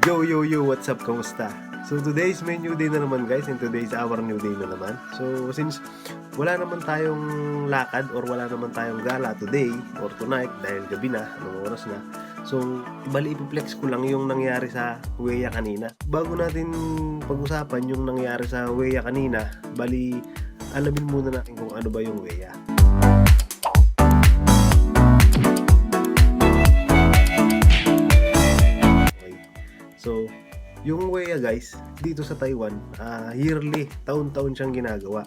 Yo, what's up? Kamusta? So today's my new day na naman guys, and today's our new day na naman. So since wala naman tayong lakad or wala naman tayong gala today or tonight dahil gabi na, anong oras na. So bali ipiplex ko lang yung nangyari sa Weya kanina. Bago natin pag-usapan yung nangyari sa Weya kanina, bali alamin muna natin kung ano ba yung Weya. So, yung Weya guys, dito sa Taiwan, yearly, taon-taon siyang ginagawa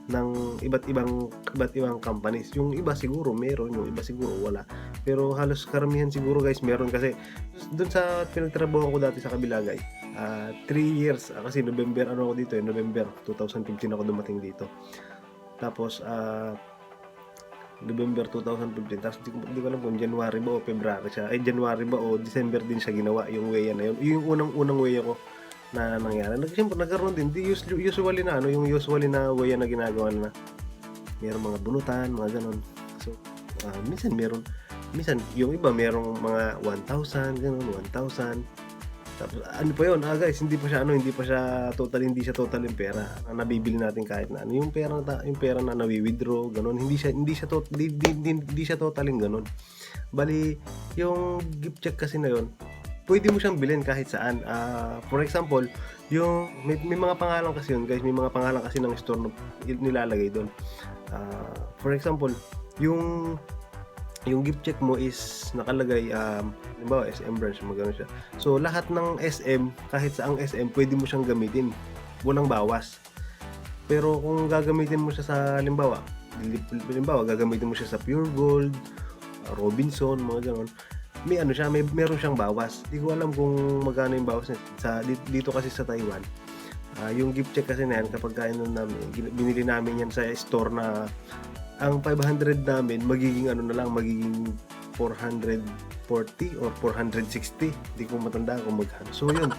ng iba't ibang companies. Yung iba siguro meron, yung iba siguro wala. Pero halos karamihan siguro guys meron kasi doon sa pinagtrabaho ko dati sa kabila guys, 3 years, kasi November ako dito, November 2015 ako dumating dito. Tapos November 2015, tapos di ko alam kung January ba o February siya, January ba o December din siya ginawa yung Weya na yun. Yung unang Weya ko na nangyari. Siyempre nagkaroon din, usually na usually na Weya na ginagawa na mayroong mga bunutan, mga ganon. So, minsan yung iba merong mga 1,000, ganon, 1,000. Tapos ano pa yun, guys, hindi pa siya total yung pera na nabibili natin kahit na ano. Yung pera na nawi-withdraw, ganun, hindi siya totaling ganun. Bali, yung gift check kasi na yun, pwede mo siyang bilhin kahit saan. For example, yung may mga pangalan kasi yun, guys, may mga pangalan kasi ng store na nilalagay doon. For example, yung gift check mo is nakalagay halimbawa SM branch, magano siya. So lahat ng SM, kahit saang SM, pwede mo siyang gamitin, walang bawas. Pero kung gagamitin mo siya sa halimbawa gagamitin mo siya sa Pure Gold, Robinson, mga ganon, meron siyang bawas. Di ko alam kung magkano yung bawas niya dito kasi sa Taiwan. Yung gift check kasi na yan, kapag binili namin yan sa store na ang 500 namin magiging magiging 440 or 460, hindi ko matandaan kung magkano. So yun,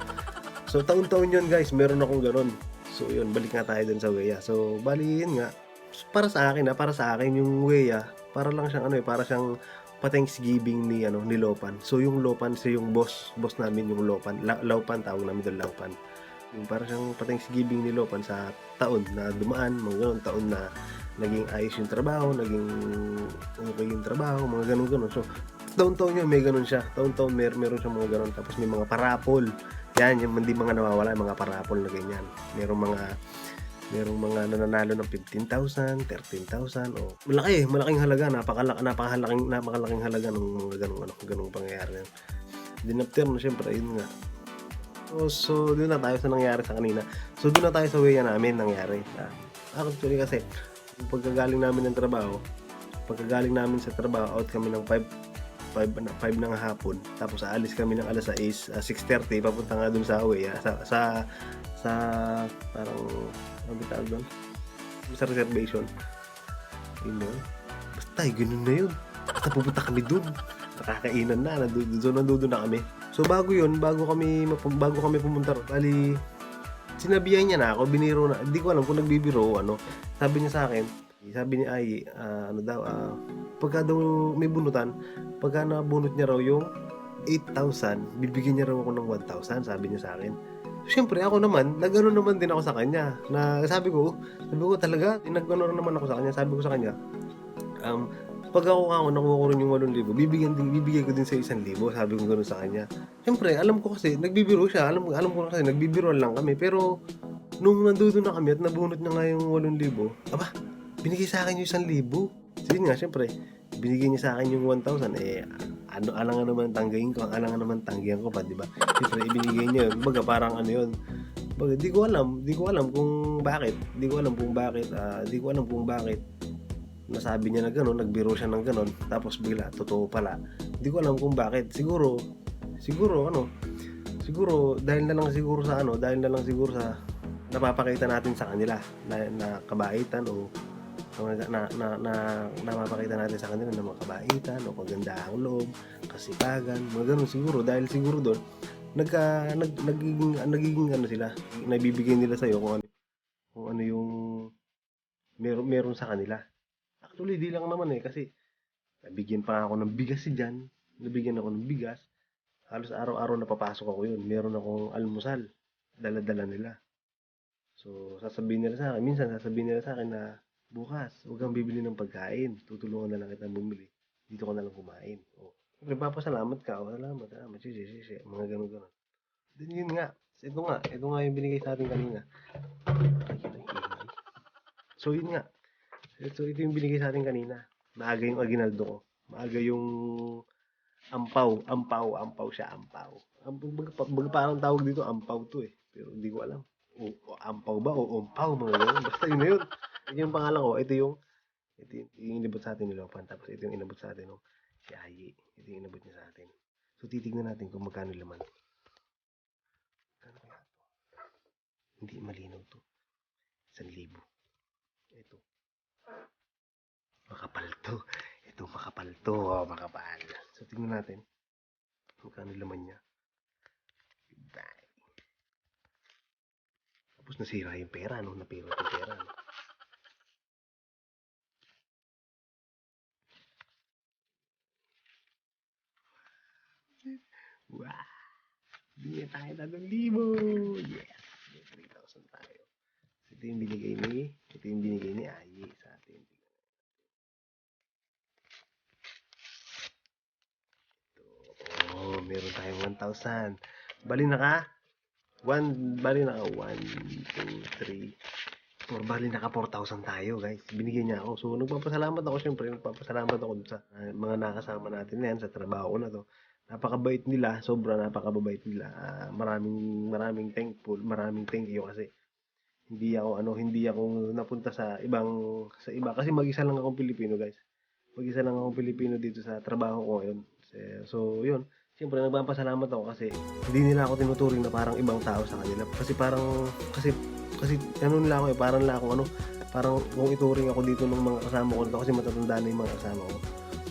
so taon-taon yun guys, meron akong ganon. So yun, balik nga tayo dun sa Weya. So bali yun nga, para sa akin yung Weya, para lang siyang para siyang pa-Thanksgiving ni Lopan. So yung Lopan, siya yung boss namin, yung Lopan, Laupan, tawag namin doon, Laupan. Yung para siyang pa-Thanksgiving ni Lopan sa taon na dumaan, mga ganun, taon na naging ayos yung trabaho, naging okay yung trabaho, mga ganun. So, taon-taon yun, may ganun siya. Taon-taon meron siya mga ganun. Tapos may mga parapol. Yan, yung hindi mga nawawala, mga parapol na ganyan. Merong mga nananalo ng 15,000, 13,000, o malaking halaga, napakalaking halaga ng mga ganung pangyayari. Then after no, syempre, yun nga. So doon na tayo sa nangyari sa kanina. So doon na tayo sa Weya namin nangyari. Actually kasi pagkagaling namin sa trabaho, out kami ng 5 ng hapon, tapos aalis kami ng alas 6, 6:30, papunta nga dun sa Weya, sa parang ano tawag doon, sa reservation. Yun na yun. Basta ganun na yun. Basta pupunta kami dun, nakakainan na, nandun na kami. So bago kami pumunta, bali sinabihan niya na ako, biniro na, hindi ko alam kung nagbibiro o ano. Sabi ni Ai, pagka daw may bunutan, pagka nabunot niya raw yung 8,000, bibigyan niya raw ako ng 1,000, sabi niya sa akin. Siyempre ako naman, nagano naman din ako sa kanya, na sabi ko talaga, nagano naman ako sa kanya, sabi ko sa kanya, pag ako nakuha ko rin yung 8,000, bibigyan ko din sa 1,000, sabi ko gano'n sa kanya. Siyempre, alam ko kasi, nagbibiro siya, alam ko kasi, nagbibiroan lang kami, pero, nung nandoon na kami at nabunot niya nga yung 8,000, binigay sa akin yung 1,000. So yun nga, siyempre, binigay niya sa akin yung 1,000, alangan naman tanggihan ko pa, di ba? Siyempre, ibinigay niya yun, baga parang ano yun, baga, di ko alam kung bakit, nasabi niya na gano'n, nagbiro siya ng gano'n, tapos bigla, totoo pala. Hindi ko alam kung bakit. Siguro dahil na lang siguro sa napapakita natin sa kanila na kabaitan, o napapakita natin sa kanila na makabaitan o kagandahang loob, kasipagan, mga gano'n siguro. Dahil siguro doon, nagiging sila, nabibigay nila sa'yo kung ano yung meron sa kanila. Actually, di lang naman kasi nabigyan pa ako ng bigas Nabigyan ako ng bigas. halos araw-araw na papasok ako yun. Meron akong almusal, dala-dala nila. So, sasabihin nila sa akin, minsan sasabihin nila sa akin na, bukas, huwag kang bibili ng pagkain. Tutulungan na lang kita bumili. Dito ka na lang kumain. O, siyempre, papasalamat ka. O, salamat, salamat. Sisi. Mga ganun-ganun. Then yun nga. Ito nga yung binigay sa atin kanina. So, yun nga. So, ito yung binigay sa atin kanina. Maaga yung aginaldo ko. Maaga yung ampaw siya, ampaw. Parang tawag dito, ampaw to eh. Pero hindi ko alam. O ampaw ba o umpaw, mga ganun. Basta yun na yun. Ito yung pangalan ko. Ito yung inabot sa atin ni Lopan. Tapos ito yung inabot sa atin no? Si Ayi. Ito yung inabot niya sa atin. So titignan natin kung magkano laman. Magkano kaya ito? Hindi malinaw to. 1,000. Ito. Makapal to. Ito makapal to. Oh, makapal. So tingnan natin. Magkano laman niya. Goodbye. Tapos nasira yung pera, no? Napira yung pera, no? Wow! Bigyan tayo ng 3,000! Yes! May 3,000 tayo. Ito yung binigay ni Ayi sa atin. Ito. Oh, meron tayong 1,000. Bali naka 1, 2, 3, 4. Bali naka 4,000 tayo, guys. Binigyan niya ako. So, nagpapasalamat ako syempre. Nagpapasalamat ako sa mga nakasama natin na yan sa trabaho ko na to. Napakabait nila, sobra napakabait nila. Maraming maraming thank you kasi hindi ako napunta sa iba kasi mag-isa lang akong Pilipino, guys. Mag-isa lang akong Pilipino dito sa trabaho ko ngayon. So, yun. Siyempre nagpapasalamat ako kasi hindi nila ako tinuturing na parang ibang tao sa kanila. Kasi ano nila ako parang nila akong parang kung ituring ako dito ng mga kasama ko dito kasi matatanda na yung mga kasama ko.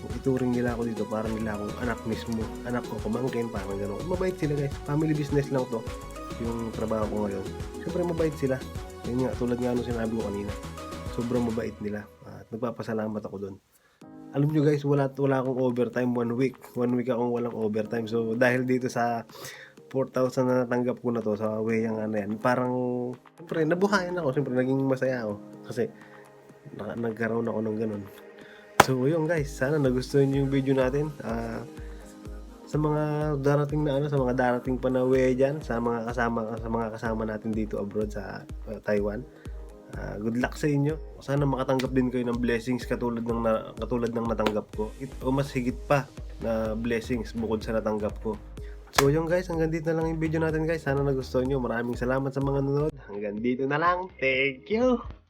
Kung ituring nila ako dito, parang nila akong anak mismo. Anak ko, pamangkin, parang gano'n. Mabait sila, guys. Family business lang to. Yung trabaho ko ngayon. Siyempre, mabait sila. Yun nga, tulad nga nung sinabi ko kanina. Sobrang mabait nila. At nagpapasalamat ako doon. Alam nyo guys, wala akong overtime 1 week. 1 week akong walang overtime. So, dahil dito sa 4,000 na natanggap ko na to sa weyang ano yan, parang, siyempre, nabuhayan ako. Siyempre, naging masaya ako. Kasi, nagkaroon ako ng ganun. So, yun guys, sana nagustuhan nyo yung video natin. Sa mga darating pa na way dyan, sa mga kasama natin dito abroad sa Taiwan. Good luck sa inyo. Sana makatanggap din kayo ng blessings katulad ng natanggap ko. O mas higit pa na blessings bukod sa natanggap ko. So yun guys, hanggang dito na lang yung video natin guys. Sana nagustuhan nyo. Maraming salamat sa mga nanonood. Hanggang dito na lang. Thank you!